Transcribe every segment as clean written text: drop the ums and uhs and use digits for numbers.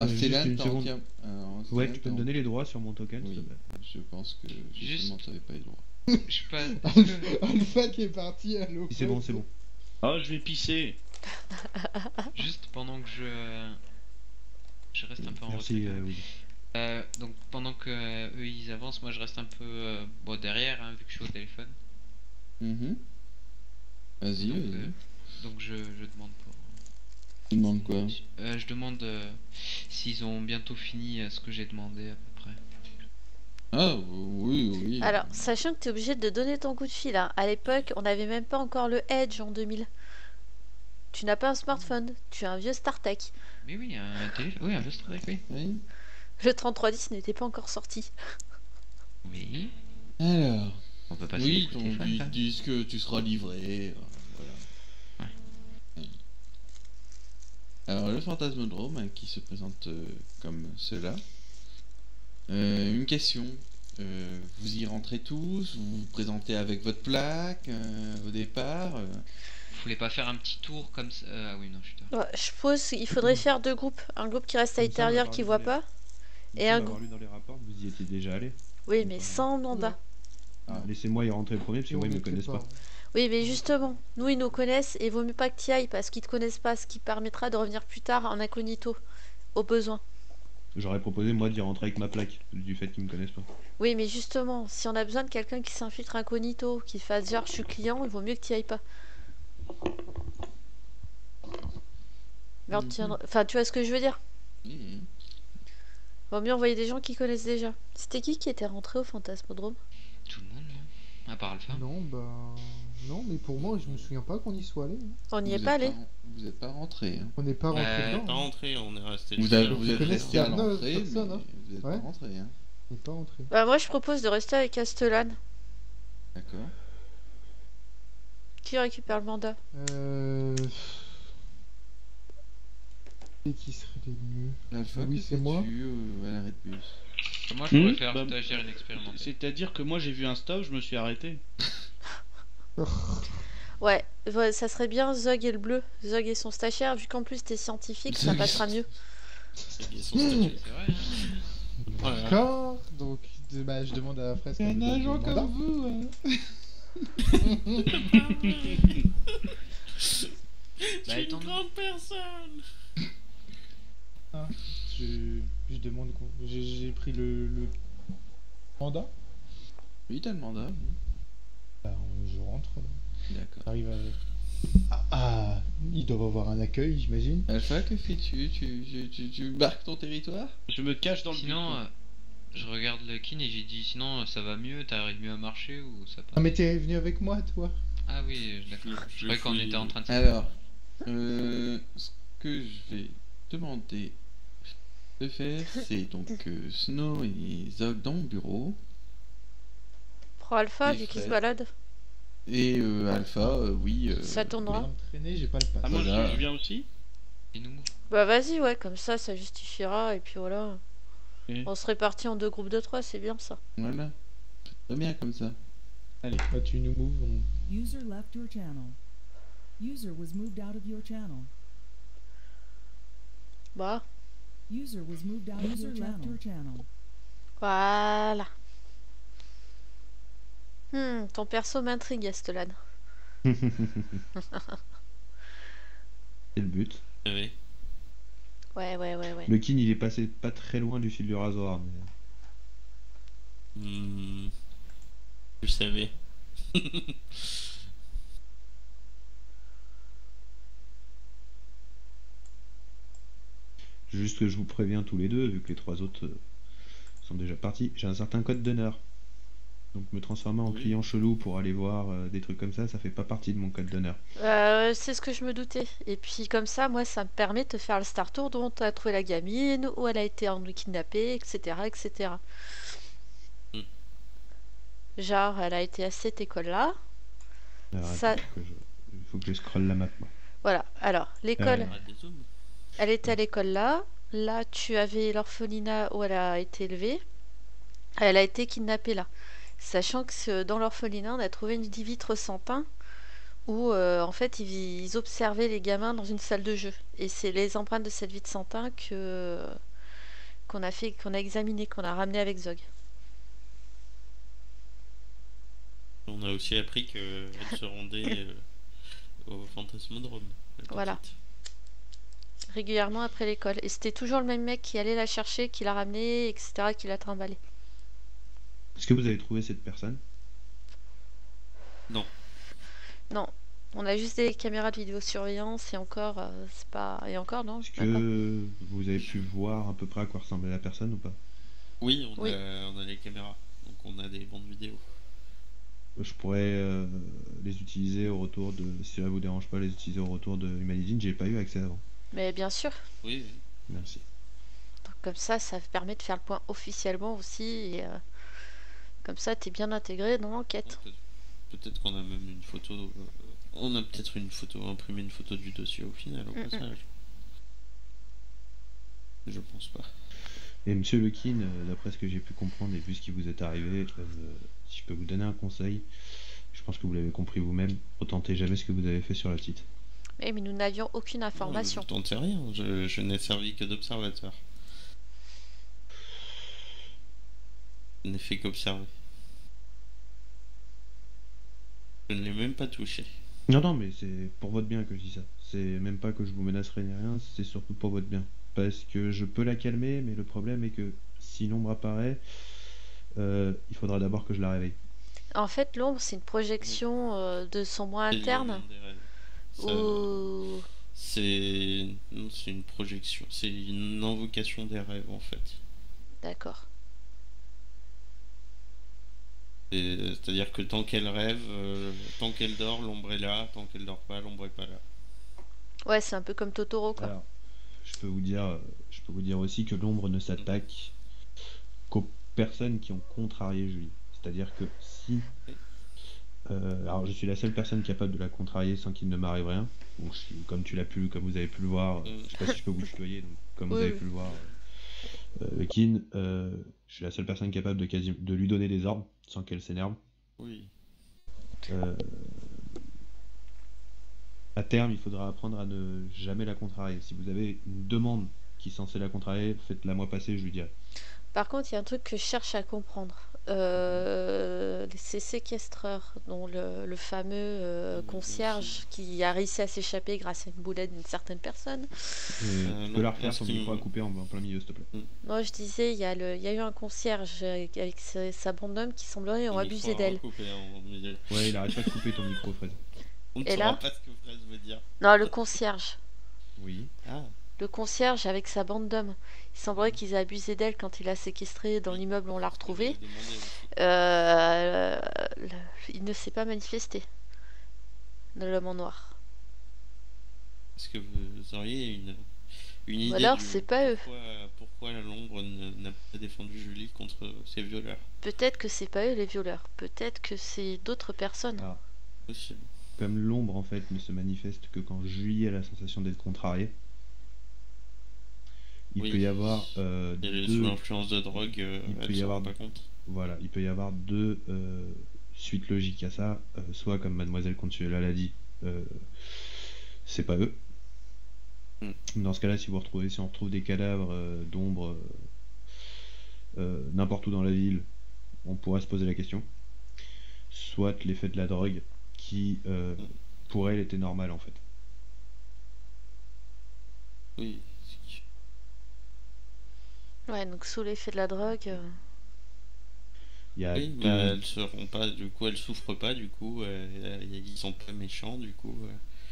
Juste Célan, une t'as seconde. entière- Ouais, Célan, tu peux t'as me donner les droits sur mon token, s'il Oui, te plaît. je pense que justement Juste- t'avais pas les droits. Je sais pas. Est-ce que Alpha qui est parti à l'eau. Si c'est bon, c'est bon. Ah, je vais pisser. juste pendant que je reste un peu en Merci, retrait. Willy. Donc pendant que eux ils avancent, moi je reste un peu bon, derrière hein, vu que je suis au téléphone. Mhm. Vas-y, Donc, vas-y. donc je demande pour. Tu demandes quoi? Je demande s'ils ont bientôt fini ce que j'ai demandé à peu près. Ah, oui, oui. Alors, sachant que tu es obligé de donner ton coup de fil, hein. À l'époque, on n'avait même pas encore le Edge en 2000. Tu n'as pas un smartphone, tu as un vieux StarTech. Mais oui, un téléphone, oui, un vieux Strike, oui. Oui. Le 3310 n'était pas encore sorti. Oui. Alors, On peut passer oui, les coups de on téléphone, dit, quand même. disent que tu seras livré. Voilà. Alors, le fantasmodrome hein, qui se présente comme cela. Une question. Vous y rentrez tous, vous vous présentez avec votre plaque au départ. Vous voulez pas faire un petit tour comme ça ah oui, non, je suis d'accord. Ouais, je suppose qu'il faudrait faire deux groupes. Un groupe qui reste à Il me semble l'intérieur avoir qui lu voit dans pas. Il Et me un semble avoir lu dans les rapports que vous y étiez déjà allé. Oui, Il me mais semble. sans mandat. Ah, laissez-moi y rentrer le premier parce que Et moi on ils me était connaissent pas. Oui, mais justement, nous ils nous connaissent et vaut mieux pas que tu y ailles parce qu'ils te connaissent pas, ce qui permettra de revenir plus tard en incognito, au besoin. J'aurais proposé moi d'y rentrer avec ma plaque, du fait qu'ils me connaissent pas. Oui, mais justement, si on a besoin de quelqu'un qui s'infiltre incognito, qui fasse genre je suis client, il vaut mieux que tu y ailles pas. Merde, enfin, tu vois ce que je veux dire? Mhm. Vaut mieux envoyer des gens qui connaissent déjà. C'était qui était rentré au Fantasmodrome? Tout le monde, non? À part Alpha. Non, bah. Non, mais pour moi, je me souviens pas qu'on y soit allé. hein. On n'y Vous est êtes pas allé. Vous n'êtes pas rentré. Hein. On n'est pas rentré Euh, dedans. Pas hein. rentré, on est resté. Vous, juste là. vous êtes connaissez resté à 9 l'entrée, mais personnes, hein. vous n'êtes Ouais. pas rentré. Hein. On n'est pas rentré. Bah, moi je propose de rester avec Castellane. D'accord. Qui récupère le mandat? Et qui serait les mieux? L'alpha, Oui, que c'est moi. fais-tu à l'arrêt de bus? Moi je pourrais faire Bah, stagiaire inexpérimenté. C'est-à-dire que moi j'ai vu un stop, je me suis arrêté. Ouais, ça serait bien Zog et le bleu. Zog et son stagiaire, vu qu'en plus t'es scientifique, ça Zog. passera mieux. C'est bien son statut. C'est vrai, hein. Oh là là. D'accord. Donc, bah, je demande à Fresque. Un agent comme vous. Hein. Bah, Je suis étant- une grande personne. Je demande. J'ai pris le mandat. Oui, t'as le mandat. oui. Bah, je rentre. D'accord. J'arrive à. Ah, ils doivent avoir un accueil, j'imagine. Alpha, que fais-tu? Tu marques ton territoire? Je me cache dans le Sinon, buisson. je regarde le kin et j'ai dit sinon ça va mieux, t'arrives mieux à marcher ou ça Ah, passe. mais t'es venu avec moi, toi. Ah oui, d'accord. Je Je croyais qu'on fouille. était en train de Alors, ce que je vais demander de faire, c'est donc Snow et Zog dans mon bureau. Prends Alpha, Et vu qu'il se Fred. balade. Et Alpha, oui. Ça tournera. Pour m'entraîner, j'ai pas le pass. Ah, moi voilà. je viens aussi. et nous. Bah vas-y, ouais, comme ça justifiera, et puis voilà. Ok. On se répartit en deux groupes de 3, c'est bien ça. Voilà. Très bien comme ça. Allez, bah, tu nous moves. User left your channel. User was moved out of your channel. Bah, User was moved out of your channel. voilà. Ton perso m'intrigue, Astelan. C'est le but. Oui. Ouais. Le kin il est passé pas très loin du fil du rasoir. Mais... Je savais. Juste que je vous préviens tous les deux, vu que les trois autres sont déjà partis, j'ai un certain code d'honneur. Donc me transformer en Oui. client chelou pour aller voir des trucs comme ça fait pas partie de mon code d'honneur. C'est ce que je me doutais. Et puis comme ça, moi, ça me permet de te faire le star tour dont tu as trouvé la gamine, où elle a été kidnappée, etc., etc. Mm. Genre, elle a été à cette école-là. Alors, Ça- attends, il faut que je scrolle la map. Moi. Voilà. Alors, l'école, Ouais. Ah, des zooms. elle était à l'école là. Là, tu avais l'orphelinat où elle a été élevée. Elle a été kidnappée là. Sachant que dans l'orphelinat, on a trouvé une vitre sans teint où en fait ils observaient les gamins dans une salle de jeu. Et c'est les empreintes de cette vitre sans teint que qu'on a fait, qu'on a examiné, qu'on a ramené avec Zog. On a aussi appris qu'elle se rendait au Fantasmodrome. la Voilà. petite. Régulièrement après l'école. Et c'était toujours le même mec qui allait la chercher, qui l'a ramenée, etc., qui l'a trimballée. Est-ce que vous avez trouvé cette personne? Non. Non, on a juste des caméras de vidéosurveillance et encore, c'est pas. Et encore, non, Est-ce même pas. que vous avez pu voir à peu près à quoi ressemblait la personne ou pas? Oui, Oui. on a les caméras. Donc on a des bandes vidéo. Je pourrais les utiliser au retour de. Si cela vous dérange pas, les utiliser au retour de Humanidine. J'ai pas eu accès avant. Mais bien sûr. Oui, oui. Donc, Merci. comme ça permet de faire le point officiellement aussi. Et comme ça, t'es bien intégré dans l'enquête. Peut-être qu'on a même une photo. On a peut-être imprimé une photo du dossier au final, au passage. Je pense pas. Et Monsieur Lekin, d'après ce que j'ai pu comprendre et vu ce qui vous est arrivé, si je peux vous donner un conseil, je pense que vous l'avez compris vous-même, retentez jamais ce que vous avez fait sur la petite. Mais nous n'avions aucune information. Je tentais rien, je n'ai servi que d'observateur. Je n'ai fait qu'observer. Je ne l'ai même pas touché. Non, mais c'est pour votre bien que je dis ça. C'est même pas que je vous menacerai ni rien, c'est surtout pour votre bien. Parce que je peux la calmer, mais le problème est que si l'ombre apparaît, il faudra d'abord que je la réveille. En fait, l'ombre, c'est une projection de son moi interne. Ou... Non, c'est une projection, c'est une invocation des rêves en fait. D'accord. C'est-à-dire que tant qu'elle rêve, tant qu'elle dort, l'ombre est là, tant qu'elle dort pas, l'ombre est pas là. Ouais, c'est un peu comme Totoro, quoi. Alors, je peux vous dire aussi que l'ombre ne s'attaque qu'aux personnes qui ont contrarié Julie. C'est-à-dire que si... alors je suis la seule personne capable de la contrarier sans qu'il ne m'arrive rien. Donc, comme vous avez pu le voir, je sais pas si je peux vous tutoyer, donc comme vous Oui, avez oui. pu le voir, Kin, je suis la seule personne capable de lui donner des ordres sans qu'elle s'énerve. Oui. À terme, il faudra apprendre à ne jamais la contrarier. Si vous avez une demande qui est censée la contrarier, faites-la moi passer, je lui dirai. Par contre, il y a un truc que je cherche à comprendre. Ces séquestreurs, dont le fameux concierge qui a réussi à s'échapper grâce à une boulette d'une certaine personne. Tu peux la refaire, ton micro a coupé en plein milieu, s'il te plaît. Non, je disais, il y a eu un concierge avec sa bande d'hommes qui semblerait ont abusé d'elle. Ouais, il arrête pas de couper ton micro, Fred. On ne Et saura là pas ce que Fraise veut dire. Non, le concierge. Oui. Ah, Le concierge avec sa bande d'hommes. Il semblerait qu'ils aient abusé d'elle quand il l'a séquestrée dans l'immeuble où on l'a retrouvée. Il ne s'est pas manifesté. L'homme en noir. Est-ce que vous auriez une idée alors, c'est pas eux. Pourquoi l'ombre n'a pas défendu Julie contre ces violeurs? Peut-être que c'est pas eux les violeurs. Peut-être que c'est d'autres personnes. Alors, Possible. comme l'ombre en fait ne se manifeste que quand Julie a la sensation d'être contrariée, il Oui. peut y avoir Elle est sous l'influence de drogue, elle se rend pas compte. Voilà, il peut y avoir deux suites logiques à ça. Soit comme Mademoiselle Consuela l'a dit, c'est pas eux. Dans ce cas-là, si on retrouve des cadavres d'ombre n'importe où dans la ville, on pourrait se poser la question. Soit l'effet de la drogue qui, pour elle, était normal en fait. Oui. Ouais, donc sous l'effet de la drogue. Il y a Oui, deux- bah, elles seront pas, du coup, elles souffrent pas, du coup, ils sont pas méchants, du coup.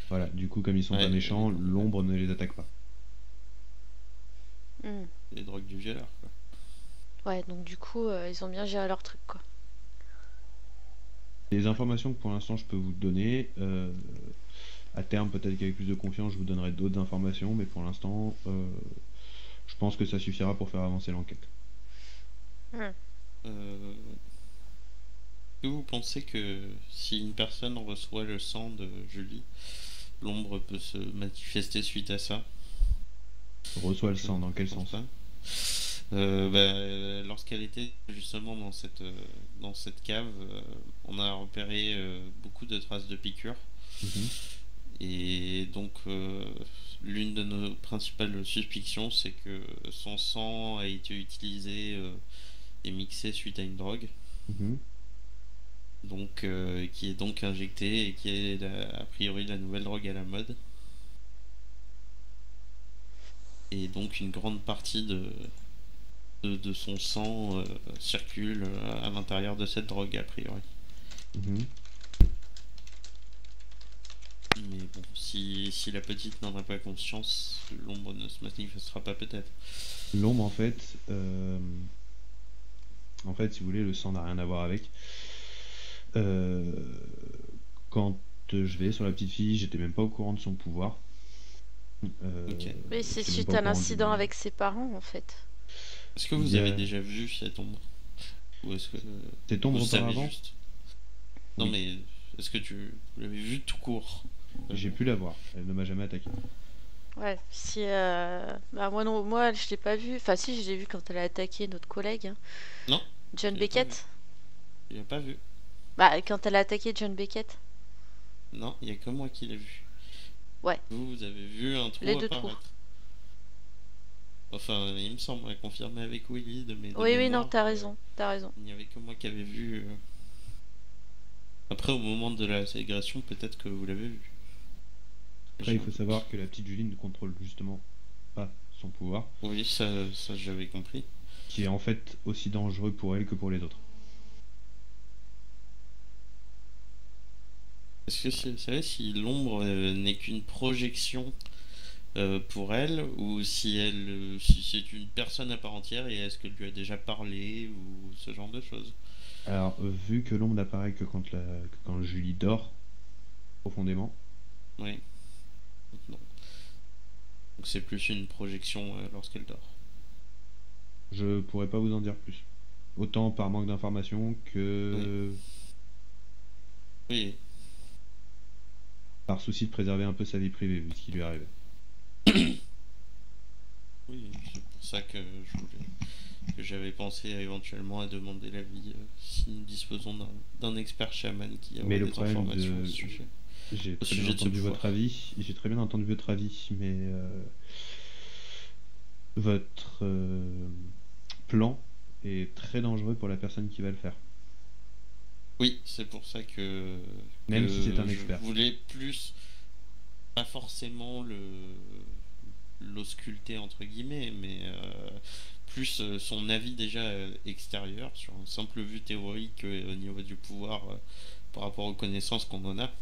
Voilà, du coup, comme ils sont Ouais, pas méchants, ouais. l'ombre ne les attaque pas. Les drogues du violeur, quoi. Ouais, donc du coup, ils ont bien géré leur truc, quoi. Les informations que pour l'instant je peux vous donner, à terme peut-être qu'avec plus de confiance je vous donnerai d'autres informations, mais pour l'instant je pense que ça suffira pour faire avancer l'enquête. Est-ce que vous pensez que si une personne reçoit le sang de Julie, l'ombre peut se manifester suite à ça? Reçoit le sang, dans quel pense sens? pas. Lorsqu'elle était justement dans cette cave, on a repéré beaucoup de traces de piqûres. Mhm. Et donc l'une de nos principales suspicions, c'est que son sang a été utilisé et mixé suite à une drogue, Mhm. donc qui est donc injecté et qui est a priori la nouvelle drogue à la mode. Et donc une grande partie de son sang circule à l'intérieur de cette drogue a priori. Mhm. Mais bon, si la petite n'en a pas conscience, l'ombre ne se manifestera pas peut-être. L'ombre, en fait, si vous voulez, le sang n'a rien à voir avec. Euh, Quand je vais sur la petite fille, j'étais même pas au courant de son pouvoir. Ok. Oui, c'est j'étais même suite pas au à courant l'incident avec ses parents, en fait. Est-ce que vous Il y a- avez déjà vu cette ombre? Ou est-ce que Cette ombre vous savez auparavant, juste? Non Oui. mais est-ce que vous l'avez vu tout court? j'ai pu la voir. Elle ne m'a jamais attaqué. Ouais, si... Bah, moi, non, moi, je l'ai pas vu. Enfin, si, je l'ai vu quand elle a attaqué notre collègue, hein. Non, John je l'ai pas vu. Beckett. Il a pas vu. Bah, quand elle a attaqué John Beckett. Non, il y a que moi qui l'ai vu. Ouais. Vous avez vu un trou Les deux apparaître. trous. Enfin, il me semble, à confirmer avec Willy de mes de Oui, oui, non, mémoire, t'as raison. T'as raison. il n'y avait que moi qui avait vu. Après, au moment de la ségrégation, peut-être que vous l'avez vu. Après, il faut savoir que la petite Julie ne contrôle justement pas son pouvoir, Oui, ça j'avais compris. qui est en fait aussi dangereux pour elle que pour les autres. Est-ce que vous savez si l'ombre n'est qu'une projection pour elle, ou si c'est une personne à part entière, et est-ce qu'elle lui a déjà parlé, ou ce genre de choses? Alors, vu que l'ombre n'apparaît que que quand Julie dort profondément, Oui. Non. Donc c'est plus une projection lorsqu'elle dort. je pourrais pas vous en dire plus. Autant par manque d'informations que Oui. par souci de préserver un peu sa vie privée, vu ce qui lui arrivait. Oui, c'est pour ça que j'avais pensé éventuellement à demander l'avis si nous disposons d'un expert chaman qui a Mais le des problème informations de- au sujet. J'ai très sujet bien de ce entendu pouvoir. votre avis, j'ai très bien entendu votre avis, mais votre plan est très dangereux pour la personne qui va le faire. Oui, c'est pour ça Même que si c'est un je expert. voulais plus, pas forcément l'ausculter entre guillemets, mais plus son avis déjà extérieur sur un simple vue théorique au niveau du pouvoir par rapport aux connaissances qu'on en a.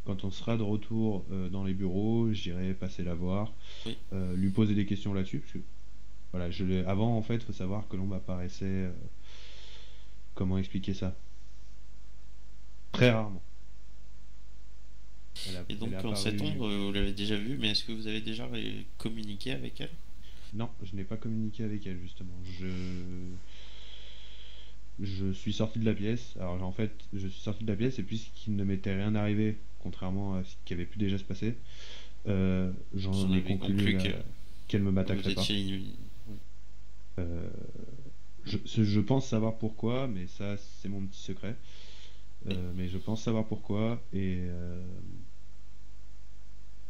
Quand on sera de retour dans les bureaux, j'irai passer la voir, Oui. lui poser des questions là-dessus. Parce que, voilà, avant, en fait, il faut savoir que l'ombre apparaissait. Comment expliquer ça? Très rarement. Et Elle donc est en cette apparue. ombre, vous l'avez déjà vue, mais est-ce que vous avez déjà communiqué avec elle? Non, je n'ai pas communiqué avec elle, justement. Je suis sorti de la pièce. Alors, en fait, je suis sorti de la pièce et puisqu'il ne m'était rien arrivé, contrairement à ce qui avait pu déjà se passer, Vous en j'en ai avez conclu conclu que qu'elle me vous m'attaquerait pas. étiez inuni. Oui. Euh, je pense savoir pourquoi, mais ça, c'est mon petit secret. Mais je pense savoir pourquoi et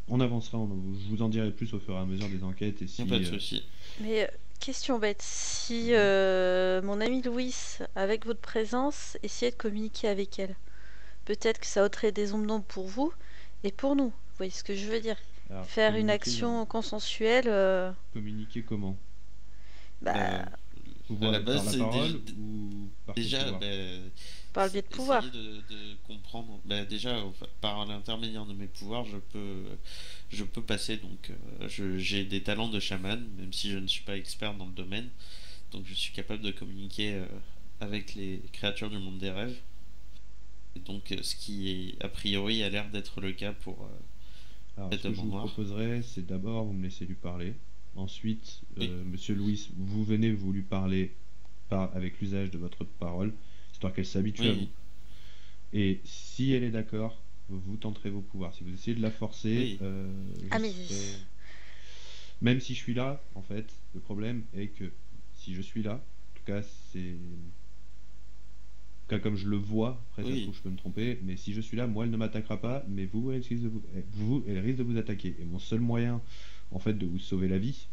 on avancera. Je vous en dirai plus au fur et à mesure des enquêtes et si. Pas de souci. Mais question bête, si mon ami Louis, avec votre présence, essayait de communiquer avec elle, peut-être que ça ôterait des ombres d'ombre pour vous et pour nous. Vous voyez ce que je veux dire? Alors, Faire une communiquer, non. action consensuelle, Communiquer comment? bah, À la base, Par la c'est parole ou par ce déjà pouvoir? par le biais de pouvoir. essayer de comprendre. Déjà, par l'intermédiaire de mes pouvoirs, je peux passer. Donc, j'ai des talents de chaman, même si je ne suis pas expert dans le domaine. Donc, je suis capable de communiquer avec les créatures du monde des rêves. Et donc, ce qui est a priori a l'air d'être le cas pour Alors, cet ce que homme je en vous noir. proposerais, c'est d'abord vous me laissez lui parler. Ensuite, Oui. Monsieur Louis, vous venez vous lui parler avec l'usage de votre parole, histoire qu'elle s'habitue à Oui, vous. Et si elle est d'accord, vous tenterez vos pouvoirs. Si vous essayez de la forcer, Oui. Ah mais même si je suis là, en fait, le problème est que si je suis là, en tout cas, c'est cas, comme je le vois, après ça se Oui. trouve, je peux me tromper, mais si je suis là, moi, elle ne m'attaquera pas, mais vous, elle risque de vous attaquer. Et mon seul moyen, en fait, de vous sauver la vie,